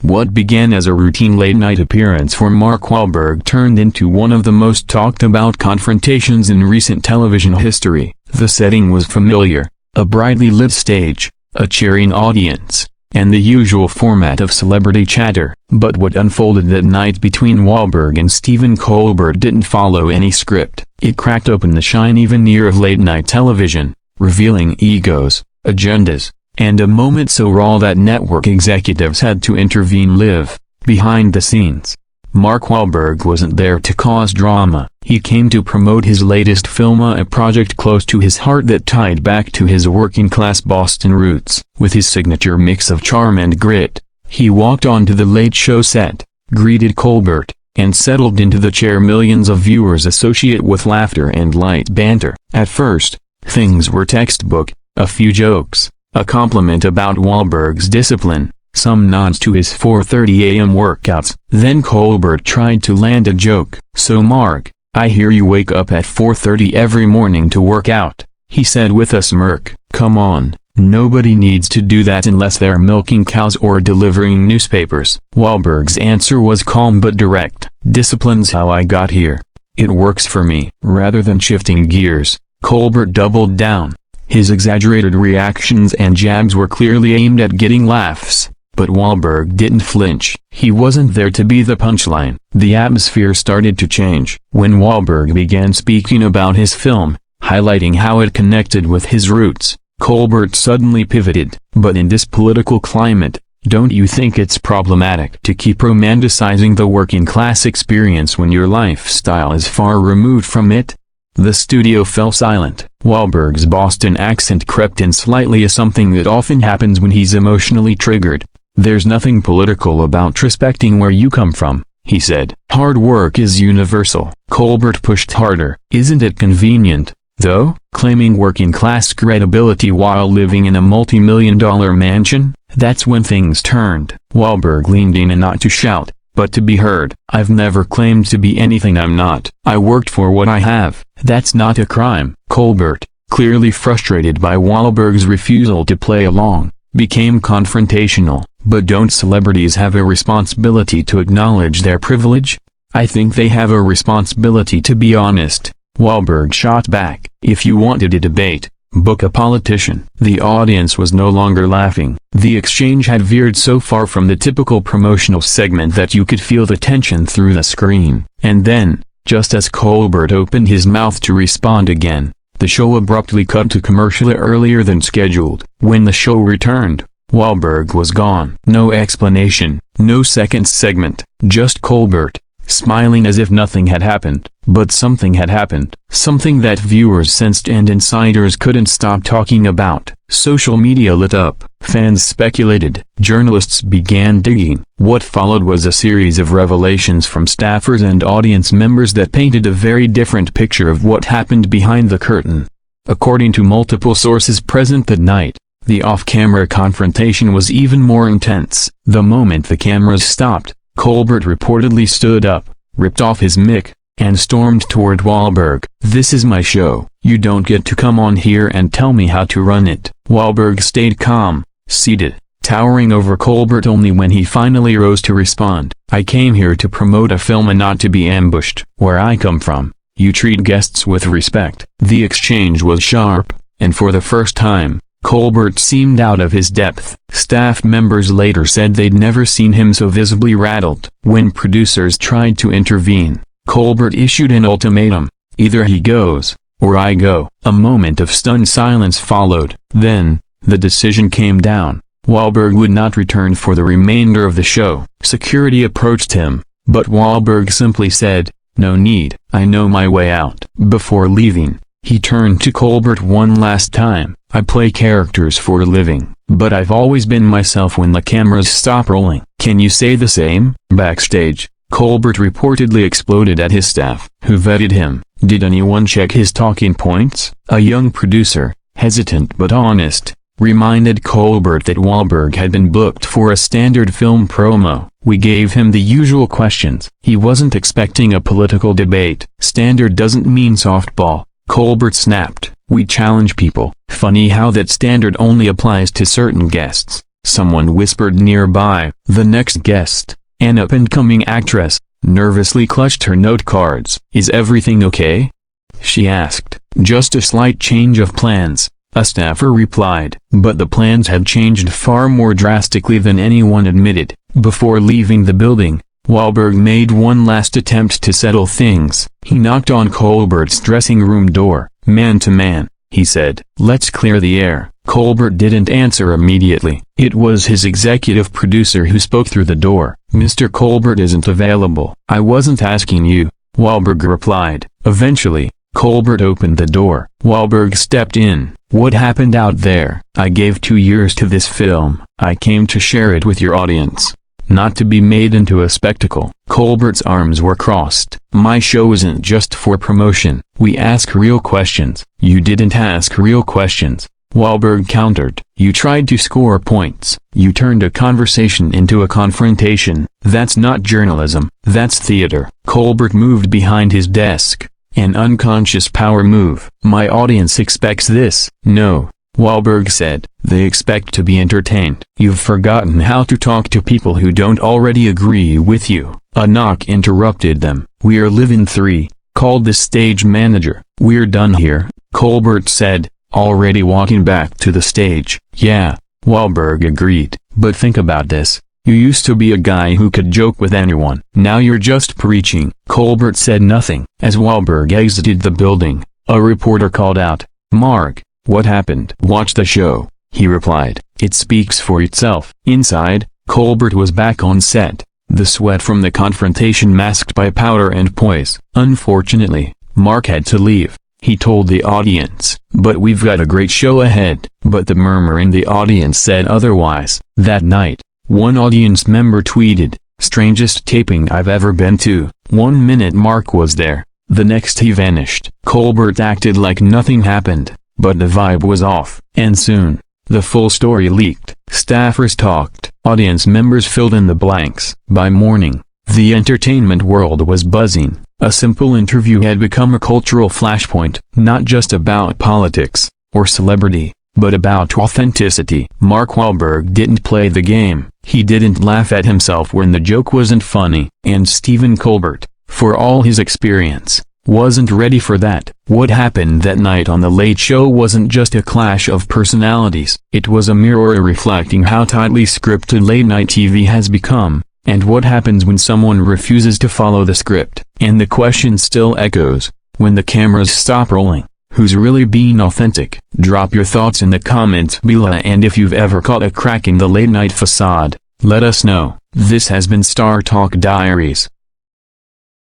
What began as a routine late-night appearance for Mark Wahlberg turned into one of the most talked-about confrontations in recent television history. The setting was familiar: a brightly lit stage, a cheering audience, and the usual format of celebrity chatter. But what unfolded that night between Wahlberg and Stephen Colbert didn't follow any script. It cracked open the shiny veneer of late-night television, revealing egos, agendas, and a moment so raw that network executives had to intervene live, behind the scenes. Mark Wahlberg wasn't there to cause drama. He came to promote his latest film, a project close to his heart that tied back to his working-class Boston roots. With his signature mix of charm and grit, he walked onto the Late Show set, greeted Colbert, and settled into the chair millions of viewers associate with laughter and light banter. At first, things were textbook: a few jokes, a compliment about Wahlberg's discipline, some nods to his 4:30 a.m. workouts. Then Colbert tried to land a joke. "So Mark, I hear you wake up at 4:30 every morning to work out," he said with a smirk. "Come on, nobody needs to do that unless they're milking cows or delivering newspapers." Wahlberg's answer was calm but direct: "Discipline's how I got here. It works for me." Rather than shifting gears, Colbert doubled down. His exaggerated reactions and jabs were clearly aimed at getting laughs, but Wahlberg didn't flinch. He wasn't there to be the punchline. The atmosphere started to change when Wahlberg began speaking about his film, highlighting how it connected with his roots. Colbert suddenly pivoted. "But in this political climate, don't you think it's problematic to keep romanticizing the working-class experience when your lifestyle is far removed from it?" The studio fell silent. Wahlberg's Boston accent crept in slightly, as something that often happens when he's emotionally triggered. "There's nothing political about respecting where you come from," he said. "Hard work is universal." Colbert pushed harder. "Isn't it convenient, though, claiming working-class credibility while living in a multi-million-dollar mansion?" That's when things turned. Wahlberg leaned in, and not to shout, but to be heard. "I've never claimed to be anything I'm not. I worked for what I have. That's not a crime." Colbert, clearly frustrated by Wahlberg's refusal to play along, became confrontational. "But don't celebrities have a responsibility to acknowledge their privilege?" "I think they have a responsibility to be honest," Wahlberg shot back. "If you wanted a debate, book a politician." The audience was no longer laughing. The exchange had veered so far from the typical promotional segment that you could feel the tension through the screen. And then, just as Colbert opened his mouth to respond again, the show abruptly cut to commercial earlier than scheduled. When the show returned, Wahlberg was gone. No explanation, no second segment, just Colbert, smiling as if nothing had happened. But something had happened. Something that viewers sensed and insiders couldn't stop talking about. Social media lit up. Fans speculated. Journalists began digging. What followed was a series of revelations from staffers and audience members that painted a very different picture of what happened behind the curtain. According to multiple sources present that night, the off-camera confrontation was even more intense. The moment the cameras stopped, Colbert reportedly stood up, ripped off his mic, and stormed toward Wahlberg. "This is my show. You don't get to come on here and tell me how to run it." Wahlberg stayed calm, seated, towering over Colbert only when he finally rose to respond. "I came here to promote a film and not to be ambushed. Where I come from, you treat guests with respect." The exchange was sharp, and for the first time, Colbert seemed out of his depth. Staff members later said they'd never seen him so visibly rattled. When producers tried to intervene, Colbert issued an ultimatum: "Either he goes, or I go." A moment of stunned silence followed. Then, the decision came down. Wahlberg would not return for the remainder of the show. Security approached him, but Wahlberg simply said, "No need, I know my way out." Before leaving, he turned to Colbert one last time. "I play characters for a living, but I've always been myself when the cameras stop rolling. Can you say the same?" Backstage, Colbert reportedly exploded at his staff, who vetted him. Did anyone check his talking points? A young producer, hesitant but honest, reminded Colbert that Wahlberg had been booked for a standard film promo. "We gave him the usual questions. He wasn't expecting a political debate." "Standard doesn't mean softball," Colbert snapped. "We challenge people." Funny how that standard only applies to certain guests. Someone whispered nearby. The next guest, an up-and-coming actress, nervously clutched her note cards. "Is everything okay?" she asked. "Just a slight change of plans," a staffer replied. But the plans had changed far more drastically than anyone admitted. Before leaving the building, Wahlberg made one last attempt to settle things. He knocked on Colbert's dressing room door. "Man to man," he said. "Let's clear the air." Colbert didn't answer immediately. It was his executive producer who spoke through the door. "Mr. Colbert isn't available." "I wasn't asking you," Wahlberg replied. Eventually, Colbert opened the door. Wahlberg stepped in. "What happened out there?" "I gave 2 years to this film. I came to share it with your audience, not to be made into a spectacle." Colbert's arms were crossed. "My show isn't just for promotion. We ask real questions." "You didn't ask real questions," Wahlberg countered. "You tried to score points. You turned a conversation into a confrontation. That's not journalism. That's theater." Colbert moved behind his desk. An unconscious power move. "My audience expects this." "No," Wahlberg said. "They expect to be entertained." "You've forgotten how to talk to people who don't already agree with you." A knock interrupted them. "We're live-in 3, called the stage manager." "We're done here," Colbert said, already walking back to the stage. "Yeah," Wahlberg agreed. "But think about this. You used to be a guy who could joke with anyone. Now you're just preaching." Colbert said nothing. As Wahlberg exited the building, a reporter called out, "Mark, what happened?" "Watch the show," he replied. "It speaks for itself." Inside, Colbert was back on set, the sweat from the confrontation masked by powder and poise. "Unfortunately, Mark had to leave," he told the audience. "But we've got a great show ahead." But the murmur in the audience said otherwise. That night, one audience member tweeted, "Strangest taping I've ever been to. 1 minute Mark was there, the next he vanished." Colbert acted like nothing happened, but the vibe was off. And soon, the full story leaked. Staffers talked. Audience members filled in the blanks. By morning, the entertainment world was buzzing. A simple interview had become a cultural flashpoint, not just about politics or celebrity, but about authenticity. Mark Wahlberg didn't play the game. He didn't laugh at himself when the joke wasn't funny. And Stephen Colbert, for all his experience, wasn't ready for that. What happened that night on The Late Show wasn't just a clash of personalities. It was a mirror reflecting how tightly scripted late-night TV has become, and what happens when someone refuses to follow the script. And the question still echoes, when the cameras stop rolling, who's really being authentic? Drop your thoughts in the comments below, and if you've ever caught a crack in the late-night facade, let us know. This has been StarTalk Diaries.